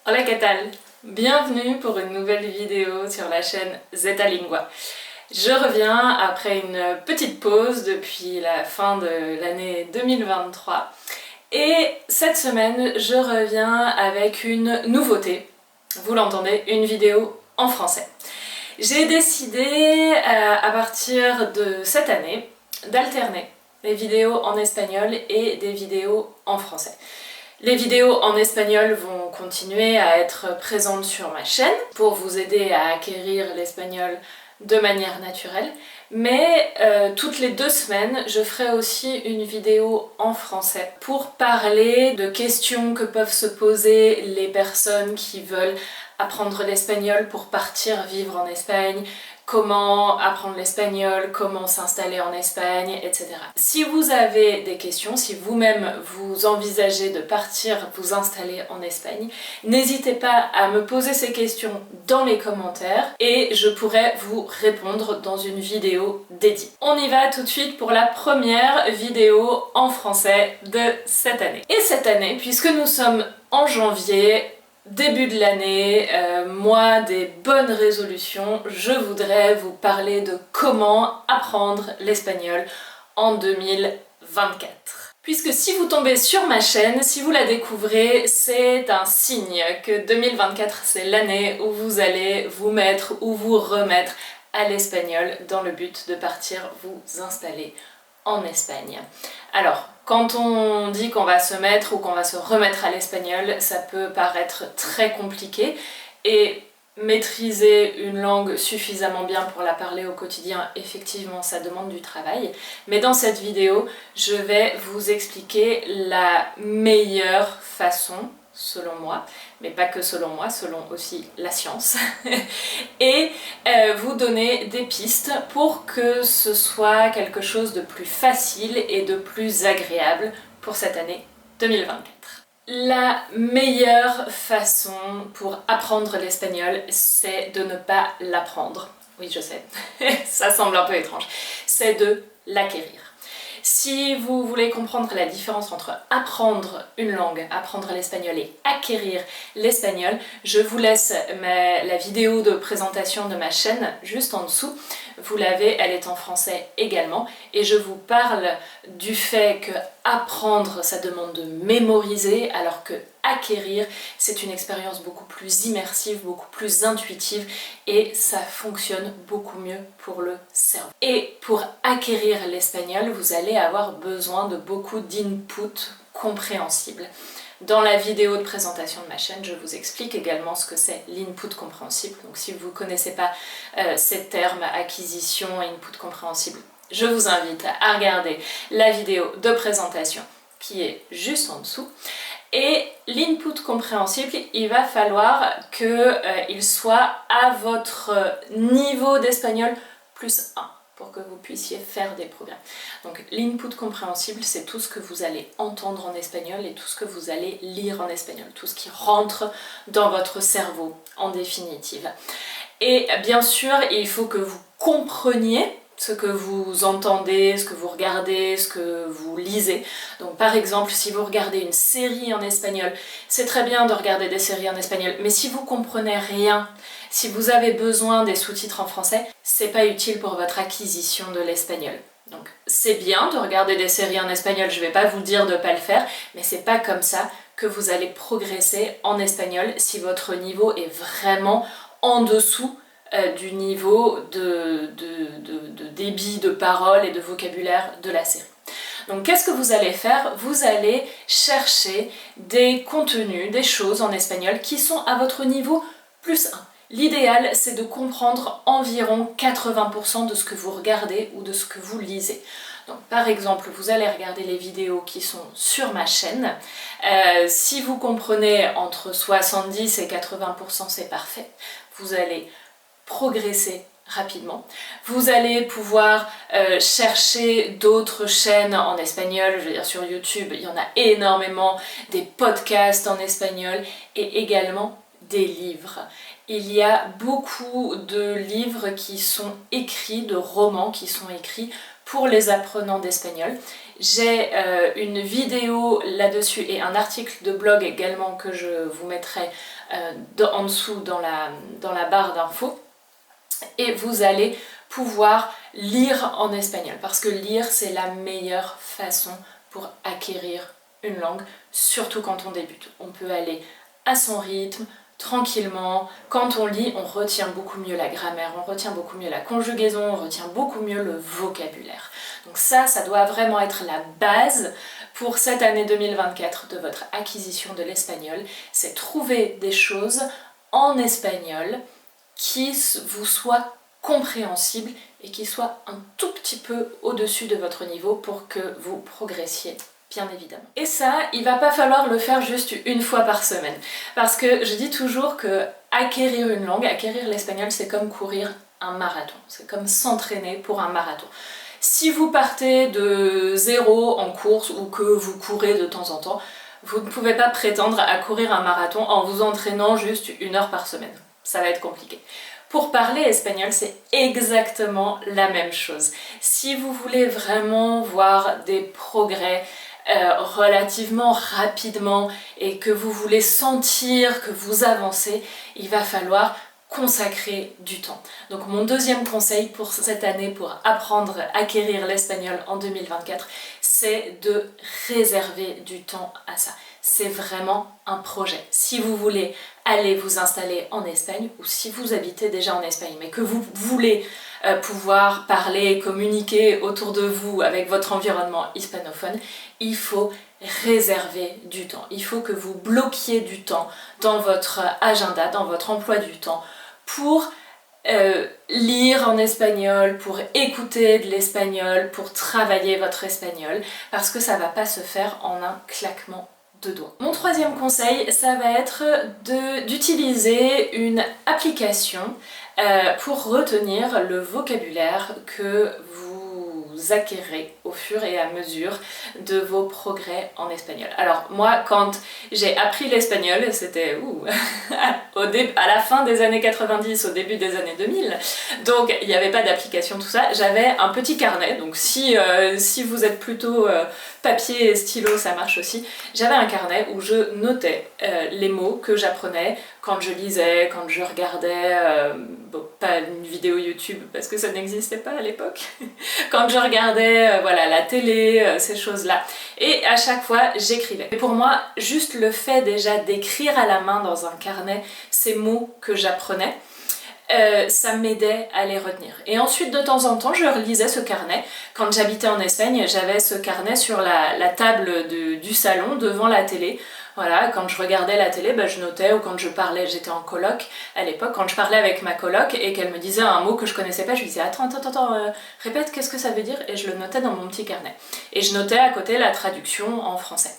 Hola, ¿qué tal? Bienvenue pour une nouvelle vidéo sur la chaîne Zeta Lingua. Je reviens après une petite pause depuis la fin de l'année 2023 et cette semaine je reviens avec une nouveauté, vous l'entendez, une vidéo en français. J'ai décidé à partir de cette année d'alterner les vidéos en espagnol et des vidéos en français. Les vidéos en espagnol vont continuer à être présentes sur ma chaîne pour vous aider à acquérir l'espagnol de manière naturelle, mais toutes les 2 semaines, je ferai aussi une vidéo en français pour parler de questions que peuvent se poser les personnes qui veulent apprendre l'espagnol pour partir vivre en Espagne, comment apprendre l'espagnol, comment s'installer en Espagne, etc. Si vous avez des questions, si vous-même vous envisagez de partir vous installer en Espagne, n'hésitez pas à me poser ces questions dans les commentaires et je pourrai vous répondre dans une vidéo dédiée. On y va tout de suite pour la première vidéo en français de cette année. Et cette année, puisque nous sommes en janvier, début de l'année, mois des bonnes résolutions, je voudrais vous parler de comment apprendre l'espagnol en 2024. Puisque si vous tombez sur ma chaîne, si vous la découvrez, c'est un signe que 2024 c'est l'année où vous allez vous mettre ou vous remettre à l'espagnol dans le but de partir vous installer en Espagne. Alors, quand on dit qu'on va se mettre ou qu'on va se remettre à l'espagnol, ça peut paraître très compliqué et maîtriser une langue suffisamment bien pour la parler au quotidien, effectivement, ça demande du travail. Mais dans cette vidéo, je vais vous expliquer la meilleure façon, selon moi, mais pas que selon moi, selon aussi la science, et vous donner des pistes pour que ce soit quelque chose de plus facile et de plus agréable pour cette année 2024. La meilleure façon pour apprendre l'espagnol, c'est de ne pas l'apprendre. Oui, je sais, ça semble un peu étrange. C'est de l'acquérir. Si vous voulez comprendre la différence entre apprendre une langue, apprendre l'espagnol et acquérir l'espagnol, je vous laisse la vidéo de présentation de ma chaîne juste en dessous. Vous l'avez, elle est en français également. Et je vous parle du fait que apprendre, ça demande de mémoriser, alors que acquérir, c'est une expérience beaucoup plus immersive, beaucoup plus intuitive et ça fonctionne beaucoup mieux pour le cerveau. Et pour acquérir l'espagnol, vous allez avoir besoin de beaucoup d'input compréhensible. Dans la vidéo de présentation de ma chaîne, je vous explique également ce que c'est l'input compréhensible. Donc si vous ne connaissez pas ces termes, acquisition et input compréhensible, je vous invite à regarder la vidéo de présentation qui est juste en dessous. Et l'input compréhensible, il va falloir qu'il soit à votre niveau d'espagnol plus 1 pour que vous puissiez faire des progrès. Donc l'input compréhensible, c'est tout ce que vous allez entendre en espagnol et tout ce que vous allez lire en espagnol, tout ce qui rentre dans votre cerveau en définitive. Et bien sûr, il faut que vous compreniez ce que vous entendez, ce que vous regardez, ce que vous lisez. Donc par exemple, si vous regardez une série en espagnol, c'est très bien de regarder des séries en espagnol, mais si vous comprenez rien, si vous avez besoin des sous-titres en français, c'est pas utile pour votre acquisition de l'espagnol. Donc c'est bien de regarder des séries en espagnol, je vais pas vous dire de pas le faire, mais c'est pas comme ça que vous allez progresser en espagnol si votre niveau est vraiment en dessous du niveau de débit de parole et de vocabulaire de la série. Donc qu'est-ce que vous allez faire? Vous allez chercher des contenus, des choses en espagnol qui sont à votre niveau plus 1. L'idéal, c'est de comprendre environ 80% de ce que vous regardez ou de ce que vous lisez. Donc par exemple, vous allez regarder les vidéos qui sont sur ma chaîne. Si vous comprenez entre 70 et 80%, c'est parfait. Vous allez progresser rapidement. Vous allez pouvoir chercher d'autres chaînes en espagnol, je veux dire sur YouTube, il y en a énormément, des podcasts en espagnol et également des livres. Il y a beaucoup de livres qui sont écrits, de romans qui sont écrits pour les apprenants d'espagnol. J'ai une vidéo là-dessus et un article de blog également que je vous mettrai en dessous dans la barre d'infos. Et vous allez pouvoir lire en espagnol, parce que lire c'est la meilleure façon pour acquérir une langue, surtout quand on débute. On peut aller à son rythme, tranquillement. Quand on lit, on retient beaucoup mieux la grammaire, on retient beaucoup mieux la conjugaison, on retient beaucoup mieux le vocabulaire. Donc ça doit vraiment être la base pour cette année 2024 de votre acquisition de l'espagnol. C'est trouver des choses en espagnol qui vous soient compréhensibles et qui soient un tout petit peu au-dessus de votre niveau pour que vous progressiez, bien évidemment. Et ça, il va pas falloir le faire juste une fois par semaine, parce que je dis toujours que acquérir une langue, acquérir l'espagnol, c'est comme courir un marathon, c'est comme s'entraîner pour un marathon. Si vous partez de zéro en course ou que vous courez de temps en temps, vous ne pouvez pas prétendre à courir un marathon en vous entraînant juste 1 heure par semaine. Ça va être compliqué. Pour parler espagnol, c'est exactement la même chose. Si vous voulez vraiment voir des progrès relativement rapidement et que vous voulez sentir que vous avancez, il va falloir consacrer du temps. Donc mon deuxième conseil pour cette année pour apprendre, acquérir l'espagnol en 2024, c'est de réserver du temps à ça. C'est vraiment un projet. Si vous voulez aller vous installer en Espagne, ou si vous habitez déjà en Espagne, mais que vous voulez pouvoir parler, communiquer autour de vous avec votre environnement hispanophone, il faut réserver du temps. Il faut que vous bloquiez du temps dans votre agenda, dans votre emploi du temps, pour lire en espagnol, pour écouter de l'espagnol, pour travailler votre espagnol, parce que ça va pas se faire en un claquement de doigts. Mon troisième conseil, ça va être d'utiliser une application pour retenir le vocabulaire que vous acquérez au fur et à mesure de vos progrès en espagnol. Alors moi, quand j'ai appris l'espagnol, c'était à la fin des années 90, au début des années 2000, donc il n'y avait pas d'application, tout ça. J'avais un petit carnet, donc si vous êtes plutôt papier et stylo, ça marche aussi. J'avais un carnet où je notais les mots que j'apprenais quand je lisais, quand je regardais, bon, pas une vidéo YouTube parce que ça n'existait pas à l'époque, quand je regardais voilà, la télé, ces choses-là. Et à chaque fois, j'écrivais. Et pour moi, juste le fait déjà d'écrire à la main dans un carnet ces mots que j'apprenais, ça m'aidait à les retenir. Et ensuite, de temps en temps, je relisais ce carnet. Quand j'habitais en Espagne, j'avais ce carnet sur la table du salon, devant la télé. Voilà, quand je regardais la télé, je notais, ou quand je parlais, j'étais en coloc à l'époque, quand je parlais avec ma coloc et qu'elle me disait un mot que je connaissais pas, je lui disais attends, répète, qu'est-ce que ça veut dire? Et je le notais dans mon petit carnet. Et je notais à côté la traduction en français.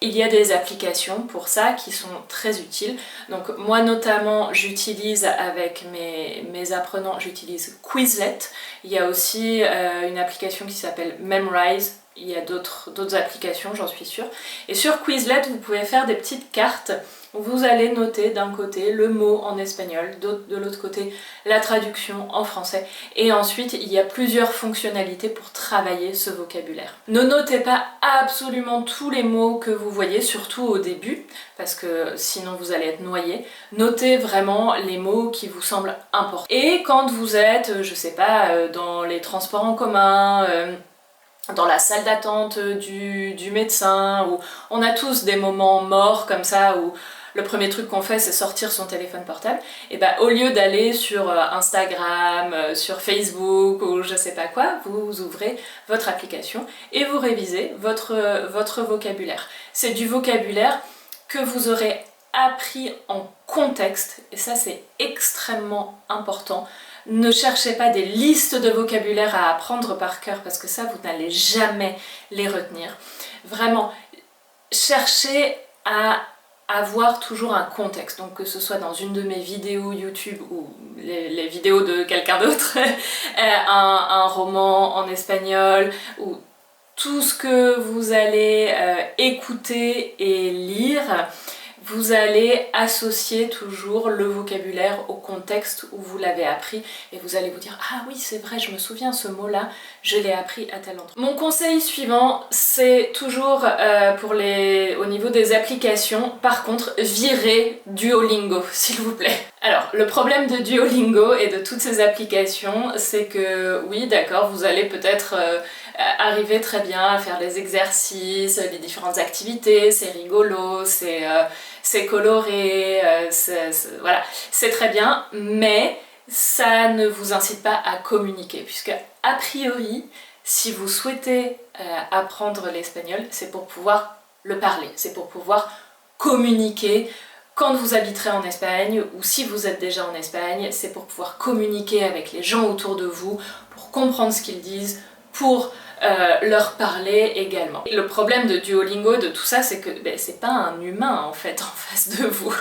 Il y a des applications pour ça qui sont très utiles. Donc moi notamment j'utilise avec mes apprenants, j'utilise Quizlet. Il y a aussi une application qui s'appelle Memrise. Il y a d'autres applications, j'en suis sûre. Et sur Quizlet, vous pouvez faire des petites cartes où vous allez noter d'un côté le mot en espagnol, de l'autre côté la traduction en français. Et ensuite, il y a plusieurs fonctionnalités pour travailler ce vocabulaire. Ne notez pas absolument tous les mots que vous voyez, surtout au début, parce que sinon vous allez être noyé. Notez vraiment les mots qui vous semblent importants. Et quand vous êtes, je sais pas, dans les transports en commun, dans la salle d'attente du médecin, où on a tous des moments morts comme ça, où le premier truc qu'on fait c'est sortir son téléphone portable, et au lieu d'aller sur Instagram, sur Facebook ou je sais pas quoi, vous ouvrez votre application et vous révisez votre vocabulaire. C'est du vocabulaire que vous aurez appris en contexte, et ça c'est extrêmement important. Ne cherchez pas des listes de vocabulaire à apprendre par cœur parce que ça, vous n'allez jamais les retenir. Vraiment, cherchez à avoir toujours un contexte, donc que ce soit dans une de mes vidéos YouTube ou les vidéos de quelqu'un d'autre, un roman en espagnol, ou tout ce que vous allez écouter et lire, vous allez associer toujours le vocabulaire au contexte où vous l'avez appris et vous allez vous dire « Ah oui, c'est vrai, je me souviens, ce mot-là, je l'ai appris à tel endroit. » Mon conseil suivant, c'est toujours au niveau des applications, par contre, virez Duolingo, s'il vous plaît. Alors, le problème de Duolingo et de toutes ces applications, c'est que oui, d'accord, vous allez peut-être arriver très bien à faire les exercices, les différentes activités, c'est rigolo, c'est coloré, voilà, c'est très bien, mais ça ne vous incite pas à communiquer, puisque a priori, si vous souhaitez apprendre l'espagnol, c'est pour pouvoir le parler, c'est pour pouvoir communiquer. Quand vous habiterez en Espagne, ou si vous êtes déjà en Espagne, c'est pour pouvoir communiquer avec les gens autour de vous, pour comprendre ce qu'ils disent, pour leur parler également. Et le problème de Duolingo, de tout ça, c'est que c'est pas un humain en fait en face de vous.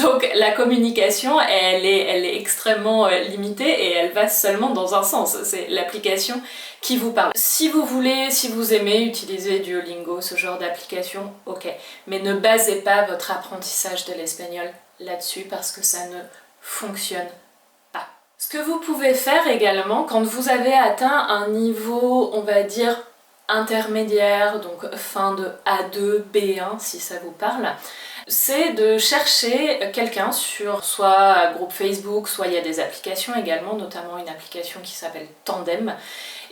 Donc la communication, elle est extrêmement limitée et elle va seulement dans un sens. C'est l'application qui vous parle. Si vous voulez, si vous aimez utiliser Duolingo, ce genre d'application, ok. Mais ne basez pas votre apprentissage de l'espagnol là-dessus parce que ça ne fonctionne pas. Ce que vous pouvez faire également, quand vous avez atteint un niveau, on va dire, intermédiaire, donc fin de A2, B1, si ça vous parle, c'est de chercher quelqu'un sur soit un groupe Facebook, soit il y a des applications également, notamment une application qui s'appelle Tandem,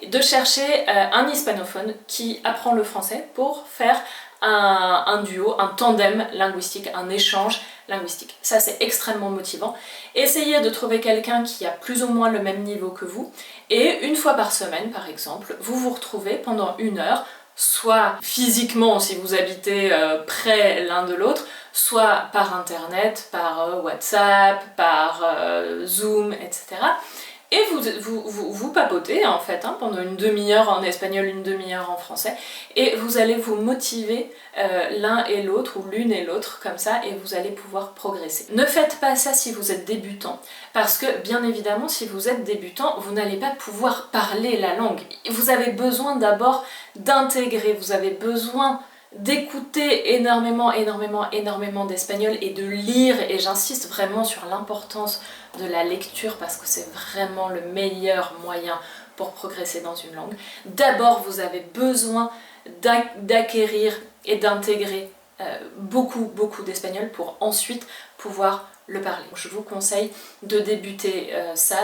de chercher un hispanophone qui apprend le français pour faire un duo, un tandem linguistique, un échange linguistique. Ça, c'est extrêmement motivant. Essayez de trouver quelqu'un qui a plus ou moins le même niveau que vous et une fois par semaine, par exemple, vous vous retrouvez pendant 1 heure, soit physiquement si vous habitez près l'un de l'autre, soit par internet, par WhatsApp, par Zoom, etc. Et vous papotez en fait pendant une demi-heure en espagnol, une demi-heure en français, et vous allez vous motiver l'un et l'autre, ou l'une et l'autre, comme ça, et vous allez pouvoir progresser. Ne faites pas ça si vous êtes débutant, parce que bien évidemment, si vous êtes débutant, vous n'allez pas pouvoir parler la langue. Vous avez besoin d'abord d'intégrer, vous avez besoin d'écouter énormément d'espagnol et de lire, et j'insiste vraiment sur l'importance de la lecture parce que c'est vraiment le meilleur moyen pour progresser dans une langue. D'abord, vous avez besoin d'acquérir et d'intégrer beaucoup d'espagnol pour ensuite pouvoir le parler. Je vous conseille de débuter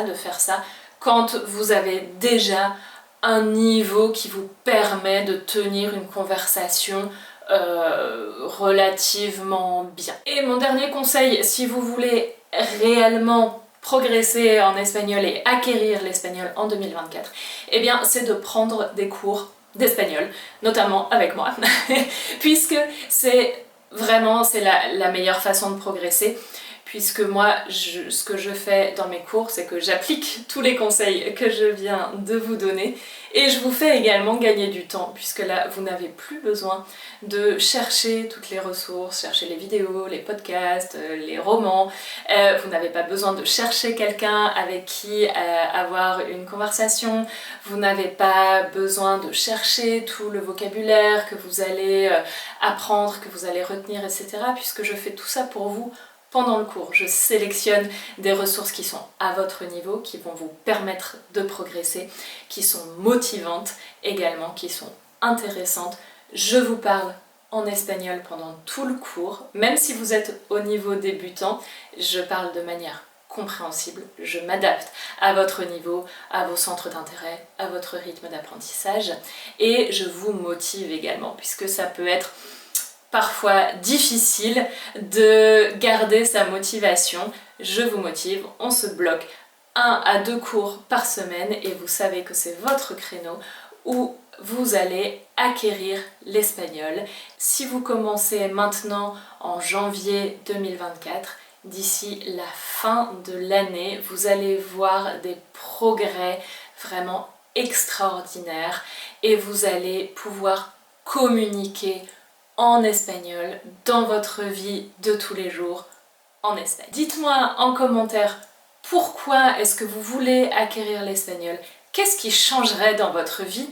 de faire ça quand vous avez déjà un niveau qui vous permet de tenir une conversation relativement bien. Et mon dernier conseil, si vous voulez réellement progresser en espagnol et acquérir l'espagnol en 2024, eh bien c'est de prendre des cours d'espagnol, notamment avec moi, puisque c'est vraiment la meilleure façon de progresser. Puisque moi, ce que je fais dans mes cours, c'est que j'applique tous les conseils que je viens de vous donner et je vous fais également gagner du temps, puisque là, vous n'avez plus besoin de chercher toutes les ressources, chercher les vidéos, les podcasts, les romans, vous n'avez pas besoin de chercher quelqu'un avec qui avoir une conversation, vous n'avez pas besoin de chercher tout le vocabulaire que vous allez apprendre, que vous allez retenir, etc. puisque je fais tout ça pour vous pendant le cours. Je sélectionne des ressources qui sont à votre niveau, qui vont vous permettre de progresser, qui sont motivantes également, qui sont intéressantes. Je vous parle en espagnol pendant tout le cours, même si vous êtes au niveau débutant, je parle de manière compréhensible, je m'adapte à votre niveau, à vos centres d'intérêt, à votre rythme d'apprentissage et je vous motive également, puisque ça peut être parfois difficile de garder sa motivation. Je vous motive, on se bloque 1 à 2 cours par semaine et vous savez que c'est votre créneau où vous allez acquérir l'espagnol. Si vous commencez maintenant en janvier 2024, d'ici la fin de l'année, vous allez voir des progrès vraiment extraordinaires et vous allez pouvoir communiquer en espagnol dans votre vie de tous les jours en Espagne. Dites-moi en commentaire pourquoi est-ce que vous voulez acquérir l'espagnol, qu'est-ce qui changerait dans votre vie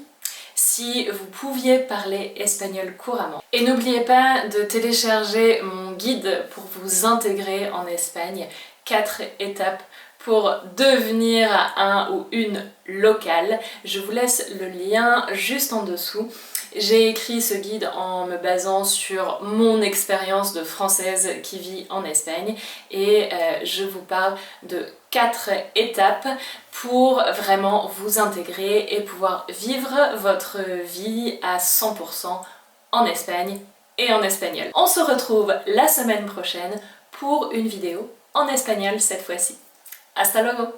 si si vous pouviez parler espagnol couramment. Et n'oubliez pas de télécharger mon guide pour vous intégrer en Espagne, 4 étapes pour devenir un ou une locale. Je vous laisse le lien juste en dessous. J'ai écrit ce guide en me basant sur mon expérience de française qui vit en Espagne et je vous parle de 4 étapes pour vraiment vous intégrer et pouvoir vivre votre vie à 100% en Espagne et en espagnol. On se retrouve la semaine prochaine pour une vidéo en espagnol cette fois-ci. Hasta luego!